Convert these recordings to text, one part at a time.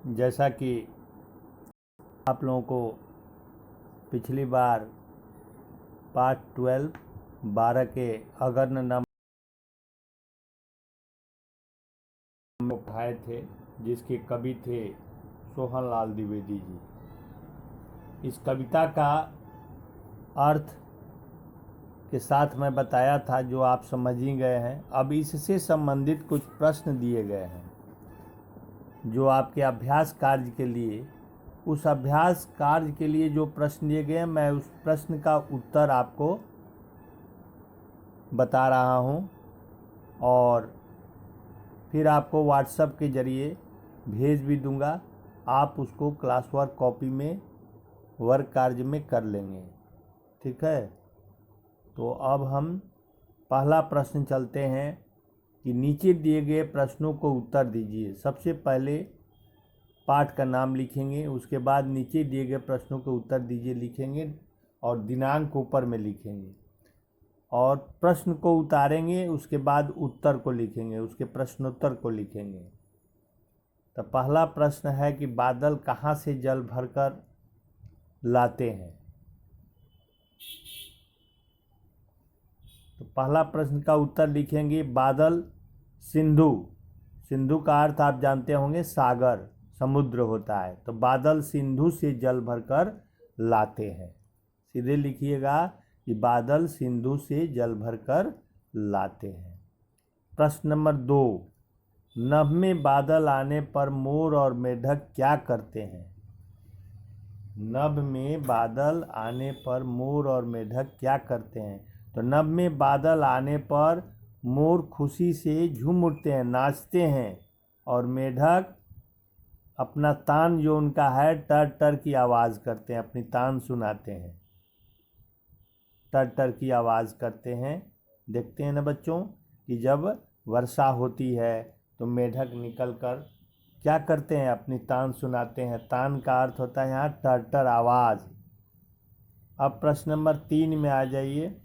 जैसा कि आप लोगों को पिछली बार पार्ट 12 के अगर्ण नाम पढ़ाए थे, जिसके कवि थे सोहनलाल द्विवेदी जी। इस कविता का अर्थ के साथ मैं बताया था, जो आप समझ ही गए हैं। अब इससे संबंधित कुछ प्रश्न दिए गए हैं जो आपके अभ्यास कार्य के लिए, उस अभ्यास कार्य के लिए जो प्रश्न दिए गए हैं, मैं उस प्रश्न का उत्तर आपको बता रहा हूं और फिर आपको व्हाट्सएप के ज़रिए भेज भी दूंगा। आप उसको क्लास वर्क कॉपी में वर्क कार्य में कर लेंगे, ठीक है। तो अब हम पहला प्रश्न चलते हैं कि नीचे दिए गए प्रश्नों को उत्तर दीजिए। सबसे पहले पाठ का नाम लिखेंगे, उसके बाद नीचे दिए गए प्रश्नों के उत्तर दीजिए लिखेंगे और दिनांक ऊपर में लिखेंगे और प्रश्न को उतारेंगे, उसके बाद उत्तर को लिखेंगे, उसके प्रश्नोत्तर को लिखेंगे। तो पहला प्रश्न है कि बादल कहाँ से जल भरकर लाते हैं। तो पहला प्रश्न का उत्तर लिखेंगे बादल सिंधु। सिंधु का अर्थ आप जानते होंगे सागर, समुद्र होता है। तो बादल सिंधु से जल भरकर लाते हैं। सीधे लिखिएगा कि बादल सिंधु से जल भरकर लाते हैं। प्रश्न नंबर 2, नभ में बादल आने पर मोर और मेढक क्या करते हैं। नभ में बादल आने पर मोर और मेढक क्या करते हैं। तो नभ में बादल आने पर मोर खुशी से झूम उठते हैं, नाचते हैं, और मेढक अपना तान जो उनका है टर टर की आवाज़ करते हैं, अपनी तान सुनाते हैं, टर टर की आवाज़ करते हैं। देखते हैं ना बच्चों कि जब वर्षा होती है तो मेढक निकलकर क्या करते हैं, अपनी तान सुनाते हैं। तान का अर्थ होता है यहाँ टर टर आवाज़। अब प्रश्न नंबर 3 में आ जाइए।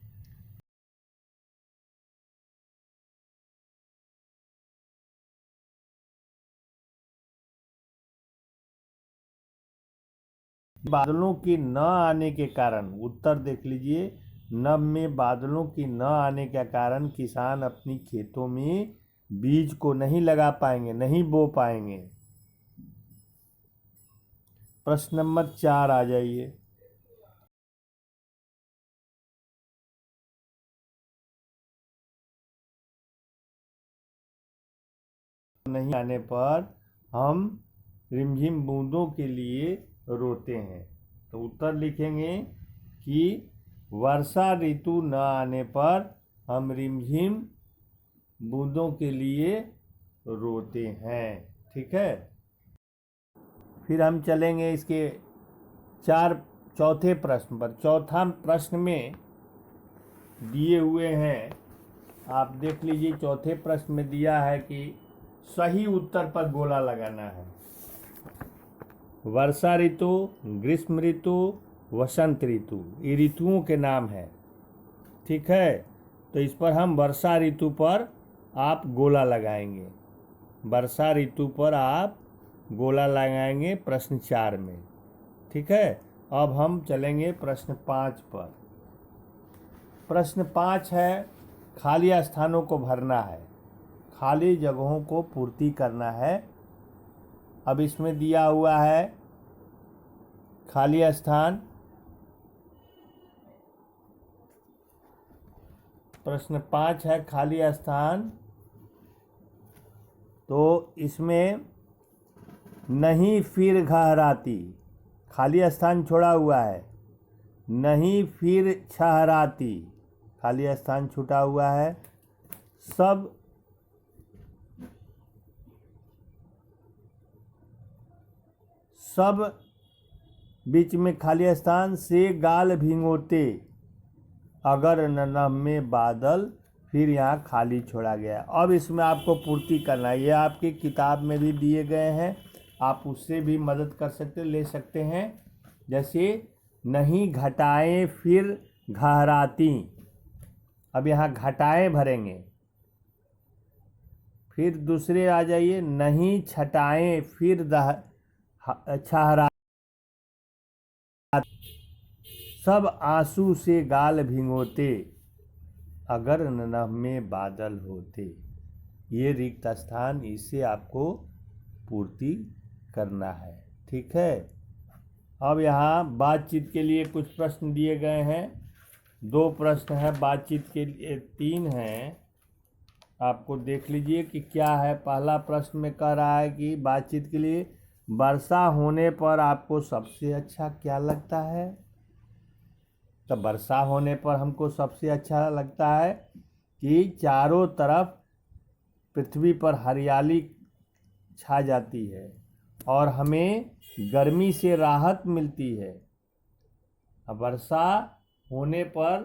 बादलों के न आने के कारण, उत्तर देख लीजिए, नभ में बादलों के न आने के कारण किसान अपनी खेतों में बीज को नहीं लगा पाएंगे, नहीं बो पाएंगे। प्रश्न नंबर 4 आ जाइए। नहीं आने पर हम रिमझिम बूंदों के लिए रोते हैं। तो उत्तर लिखेंगे कि वर्षा ऋतु न आने पर हम रिमझिम बूंदों के लिए रोते हैं, ठीक है। फिर हम चलेंगे इसके चौथे प्रश्न पर। चौथा प्रश्न में दिए हुए हैं, आप देख लीजिए। चौथे प्रश्न में दिया है कि सही उत्तर पर गोला लगाना है। वर्षा ऋतु, ग्रीष्म ऋतु, वसंत ऋतु, ये ऋतुओं के नाम है, ठीक है। तो इस पर हम वर्षा ऋतु पर आप गोला लगाएंगे। वर्षा ऋतु पर आप गोला लगाएंगे प्रश्न 4 में, ठीक है। अब हम चलेंगे प्रश्न 5 पर। प्रश्न 5 है खाली स्थानों को भरना है, खाली जगहों को पूर्ति करना है। अब इसमें दिया हुआ है खाली स्थान। प्रश्न 5 है खाली स्थान। तो इसमें नहीं फिर घहराती, खाली स्थान छोड़ा हुआ है। नहीं फिर छहराती, खाली स्थान छूटा हुआ है। सब बीच में खाली स्थान से गाल भिंगोते, अगर नभ में बादल, फिर यहाँ खाली छोड़ा गया। अब इसमें आपको पूर्ति करना है। ये आपकी किताब में भी दिए गए हैं, आप उससे भी मदद कर सकते, ले सकते हैं। जैसे नहीं घटाएं फिर घहराती, अब यहाँ घटाएं भरेंगे। फिर दूसरे आ जाइए, नहीं छटाएं फिर छहरा, सब आंसू से गाल भिगोते, अगर नभ में बादल होते। ये रिक्त स्थान, इसे आपको पूर्ति करना है। ठीक है। अब यहाँ बातचीत के लिए कुछ प्रश्न दिए गए हैं। 2 प्रश्न है, बातचीत के लिए 3 हैं। आपको देख लीजिए कि क्या है। पहला प्रश्न में कह रहा है कि बातचीत के लिए, वर्षा होने पर आपको सबसे अच्छा क्या लगता है। तो वर्षा होने पर हमको सबसे अच्छा लगता है कि चारों तरफ पृथ्वी पर हरियाली छा जाती है और हमें गर्मी से राहत मिलती है। वर्षा होने पर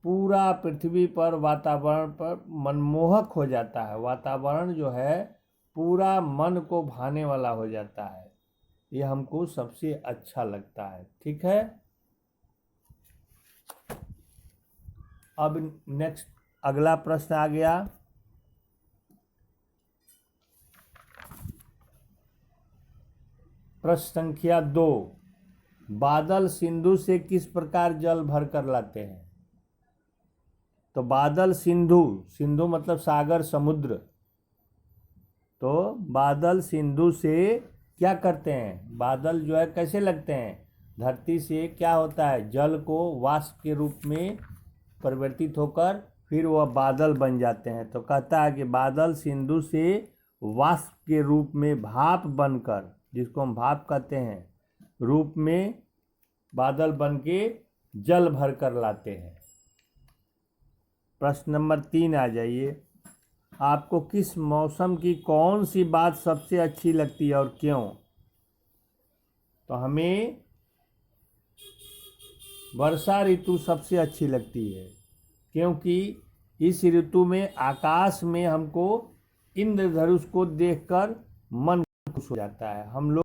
पूरा पृथ्वी पर वातावरण पर मनमोहक हो जाता है। वातावरण जो है पूरा मन को भाने वाला हो जाता है। ये हमको सबसे अच्छा लगता है। ठीक है। अब नेक्स्ट अगला प्रश्न आ गया। प्रश्न संख्या 2, बादल सिंधु से किस प्रकार जल भर कर लाते हैं। तो बादल सिंधु, सिंधु मतलब सागर समुद्र, तो बादल सिंधु से क्या करते हैं। बादल जो है कैसे लगते हैं, धरती से क्या होता है, जल को वाष्प के रूप में परिवर्तित होकर फिर वह बादल बन जाते हैं। तो कहता है कि बादल सिंधु से वाष्प के रूप में भाप बनकर, जिसको हम भाप कहते हैं, रूप में बादल बन के जल भर कर लाते हैं। प्रश्न नंबर 3 आ जाइए। आपको किस मौसम की कौन सी बात सबसे अच्छी लगती है और क्यों। तो हमें वर्षा ऋतु सबसे अच्छी लगती है, क्योंकि इस ऋतु में आकाश में हमको इंद्रधनुष को देखकर मन खुश हो जाता है। हम लोग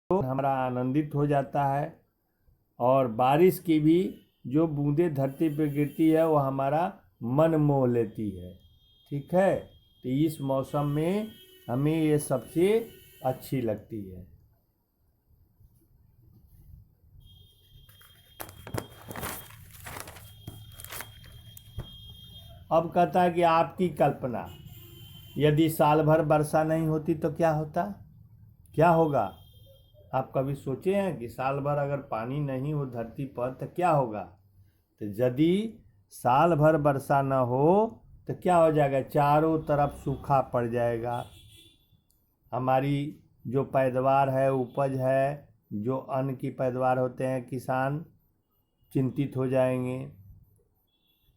हमारा आनंदित हो जाता है और बारिश की भी जो बूंदें धरती पर गिरती है वो हमारा मन मोह लेती है। ठीक है। तो इस मौसम में हमें ये सबसे अच्छी लगती है। अब कहता है कि आपकी कल्पना, यदि साल भर वर्षा नहीं होती तो क्या होता, क्या होगा। आप कभी सोचे हैं कि साल भर अगर पानी नहीं हो धरती पर तो क्या होगा। तो यदि साल भर वर्षा न हो तो क्या हो जाएगा, चारों तरफ सूखा पड़ जाएगा। हमारी जो पैदावार है, उपज है, जो अन्न की पैदावार होते हैं, किसान चिंतित हो जाएंगे।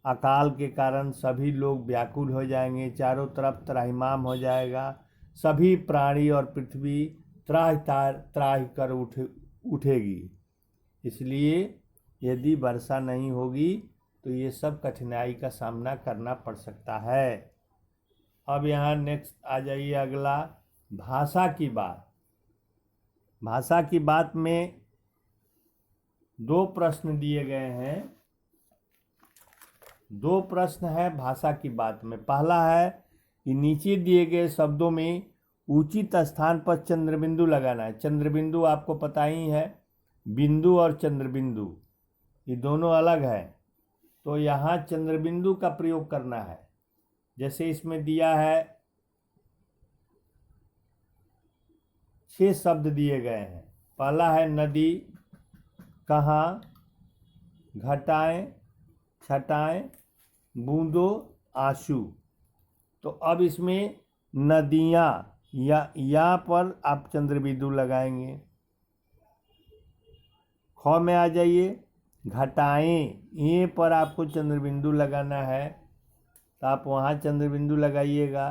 अकाल के कारण सभी लोग व्याकुल हो जाएंगे, चारों तरफ त्राहिमाम हो जाएगा। सभी प्राणी और पृथ्वी त्राहि कर उठेगी। इसलिए यदि वर्षा नहीं होगी तो ये सब कठिनाई का सामना करना पड़ सकता है। अब यहाँ नेक्स्ट आ जाइए अगला, भाषा की बात। भाषा की बात में 2 प्रश्न दिए गए हैं। 2 प्रश्न है भाषा की बात में। पहला है कि नीचे दिए गए शब्दों में उचित स्थान पर चंद्रबिंदु लगाना है। चंद्रबिंदु आपको पता ही है, बिंदु और चंद्रबिंदु ये दोनों अलग है। तो यहाँ चंद्रबिंदु का प्रयोग करना है। जैसे इसमें दिया है 6 शब्द दिए गए हैं। पहला है नदी, कहाँ, घटाएं, छटाएं, बूंदो, आंसू। तो अब इसमें नदियाँ, या यहाँ पर आप चंद्रबिंदु लगाएंगे। ख में आ जाइए, घटाएं, ये पर आपको चंद्रबिंदु लगाना है तो आप वहाँ चंद्रबिंदु लगाइएगा।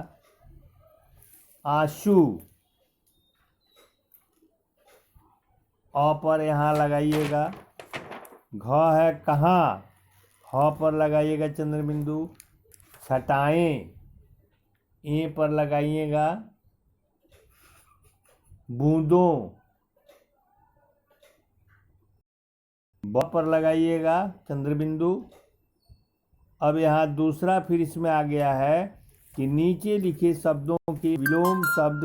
आंसू, अ पर यहाँ लगाइएगा। घ है कहाँ, ह पर लगाइएगा चंद्रबिंदु। छटाएं, ए पर लगाइएगा। बूंदों, ब पर लगाइएगा चंद्रबिंदु। अब यहाँ दूसरा फिर इसमें आ गया है कि नीचे लिखे शब्दों के विलोम शब्द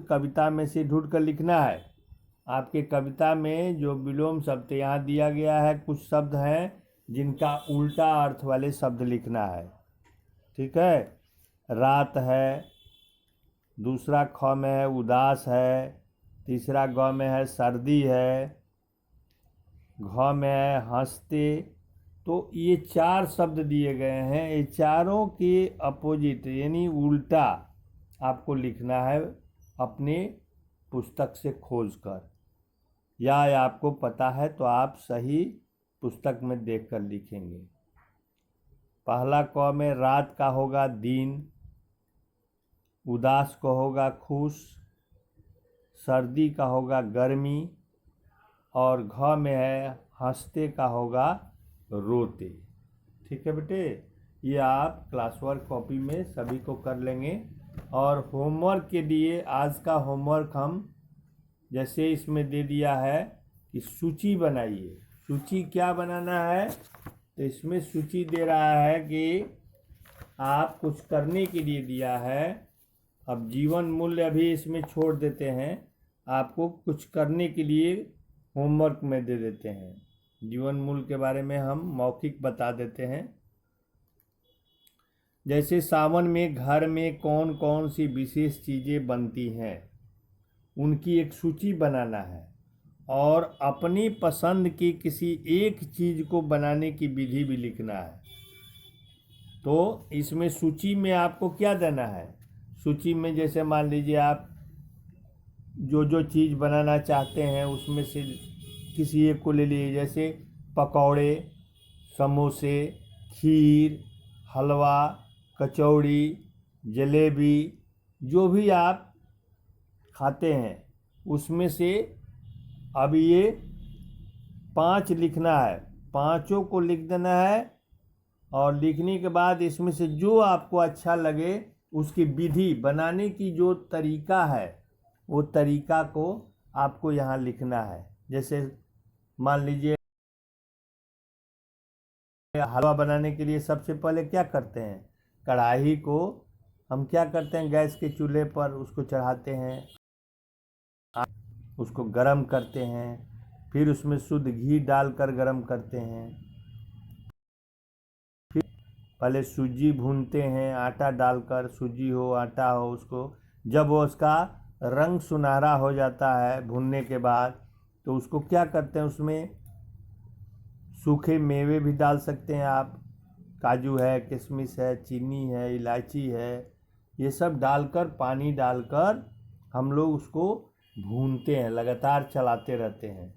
कविता में से ढूंढ कर लिखना है। आपके कविता में जो विलोम शब्द यहाँ दिया गया है, कुछ शब्द हैं जिनका उल्टा अर्थ वाले शब्द लिखना है। ठीक है, रात है, दूसरा ख में है उदास है, तीसरा ग में है सर्दी है, घ में है हंसते। तो ये 4 शब्द दिए गए हैं, ये चारों के अपोजिट यानी उल्टा आपको लिखना है अपने पुस्तक से खोजकर, या आपको पता है तो आप सही पुस्तक में देखकर लिखेंगे। पहला क में रात का होगा दिन, उदास का होगा खुश, सर्दी का होगा गर्मी, और घ में है हंसते का होगा रोते। ठीक है बेटे, ये आप क्लास वर्क कॉपी में सभी को कर लेंगे। और होमवर्क के लिए आज का होमवर्क हम जैसे इसमें दे दिया है कि सूची बनाइए। सूची क्या बनाना है, तो इसमें सूची दे रहा है कि आप कुछ करने के लिए दिया है। अब जीवन मूल्य अभी इसमें छोड़ देते हैं, आपको कुछ करने के लिए होमवर्क में दे देते हैं। जीवन मूल्य के बारे में हम मौखिक बता देते हैं। जैसे सावन में घर में कौन कौन सी विशेष चीज़ें बनती हैं, उनकी एक सूची बनाना है और अपनी पसंद की किसी एक चीज़ को बनाने की विधि भी लिखना है। तो इसमें सूची में आपको क्या देना है, सूची में जैसे मान लीजिए आप जो जो चीज़ बनाना चाहते हैं उसमें से किसी एक को ले लीजिए। जैसे पकौड़े, समोसे, खीर, हलवा, कचौड़ी, जलेबी, जो भी आप खाते हैं उसमें से अब ये 5 लिखना है, पांचों को लिख देना है। और लिखने के बाद इसमें से जो आपको अच्छा लगे उसकी विधि बनाने की जो तरीका है वो तरीका को आपको यहाँ लिखना है। जैसे मान लीजिए हलवा बनाने के लिए सबसे पहले क्या करते हैं, कढ़ाई को हम क्या करते हैं गैस के चूल्हे पर उसको चढ़ाते हैं, उसको गरम करते हैं, फिर उसमें शुद्ध घी डालकर गरम करते हैं, फिर पहले सूजी भूनते हैं आटा डालकर, सूजी हो आटा हो, उसको जब वो उसका रंग सुनहरा हो जाता है भूनने के बाद तो उसको क्या करते हैं, उसमें सूखे मेवे भी डाल सकते हैं आप, काजू है, किशमिश है, चीनी है, इलायची है, ये सब डालकर पानी डालकर हम लोग उसको भूनते हैं, लगातार चलाते रहते हैं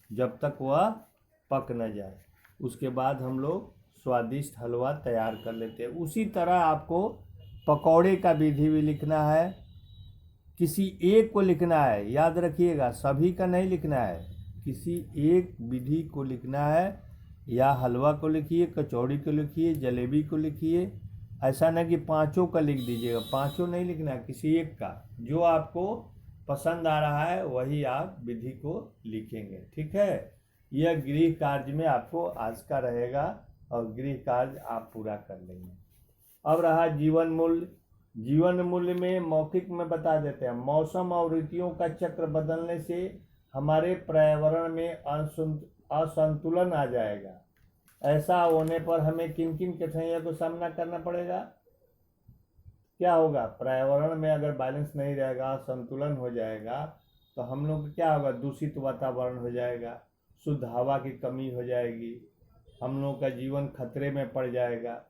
जब तक वह पक न जाए। उसके बाद हम लोग स्वादिष्ट हलवा तैयार कर लेते हैं। उसी तरह आपको पकौड़े का विधि भी लिखना है, किसी एक को लिखना है, याद रखिएगा सभी का नहीं लिखना है, किसी एक विधि को लिखना है। या हलवा को लिखिए, कचौड़ी को लिखिए, जलेबी को लिखिए, ऐसा ना कि पांचों का लिख दीजिएगा, पांचों नहीं लिखना है, किसी एक का जो आपको पसंद आ रहा है वही आप विधि को लिखेंगे। ठीक है, यह गृह कार्य में आपको आज का रहेगा और गृह कार्य आप पूरा कर लेंगे। अब रहा जीवन मूल्य। जीवन मूल्य में मौखिक में बता देते हैं, मौसम और ऋतुओं का चक्र बदलने से हमारे पर्यावरण में असंतुलन आ जाएगा। ऐसा होने पर हमें किन किन कठिनाइयों का सामना करना पड़ेगा, क्या होगा, पर्यावरण में अगर बैलेंस नहीं रहेगा, संतुलन हो जाएगा तो हम लोग क्या होगा, दूषित वातावरण हो जाएगा, शुद्ध हवा की कमी हो जाएगी, हम लोग का जीवन खतरे में पड़ जाएगा।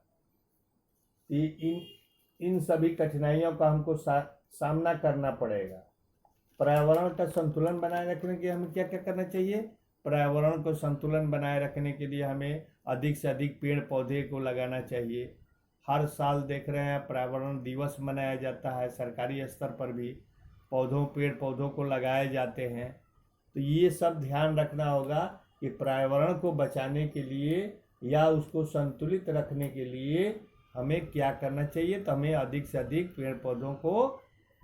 इन सभी कठिनाइयों का हमको सामना करना पड़ेगा। पर्यावरण का संतुलन बनाए रखने के लिए हमें क्या क्या करना चाहिए, पर्यावरण को संतुलन बनाए रखने के लिए हमें अधिक से अधिक पेड़ पौधे को लगाना चाहिए। हर साल देख रहे हैं पर्यावरण दिवस मनाया जाता है, सरकारी स्तर पर भी पेड़ पौधों को लगाए जाते हैं। तो ये सब ध्यान रखना होगा कि पर्यावरण को बचाने के लिए या उसको संतुलित रखने के लिए हमें क्या करना चाहिए। तो हमें अधिक से अधिक पेड़ पौधों को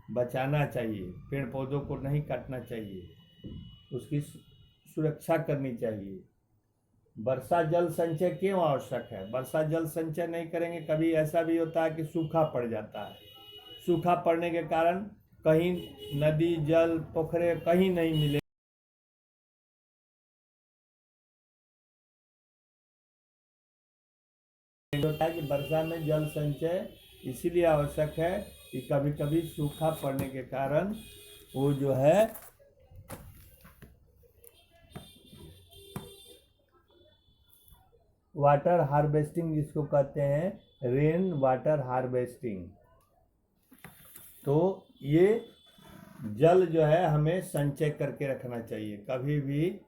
बचाना चाहिए, पेड़ पौधों को नहीं काटना चाहिए, उसकी सुरक्षा करनी चाहिए। वर्षा जल संचय क्यों आवश्यक है? वर्षा जल संचय नहीं करेंगे, कभी ऐसा भी होता है कि सूखा पड़ जाता है। सूखा पड़ने के कारण कहीं नदी जल पोखरे कहीं नहीं मिले, होता है कि वर्षा में जल संचय इसीलिए आवश्यक है कि कभी कभी सूखा पड़ने के कारण वो जो है वाटर हार्वेस्टिंग जिसको कहते हैं, रेन वाटर हार्वेस्टिंग, तो ये जल जो है हमें संचय करके रखना चाहिए, कभी भी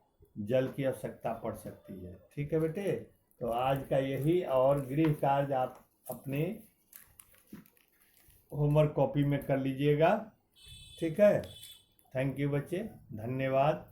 जल की आवश्यकता पड़ सकती है। ठीक है बेटे, तो आज का यही, और गृह कार्य आप अपने होमवर्क कॉपी में कर लीजिएगा। ठीक है, थैंक यू बच्चे, धन्यवाद।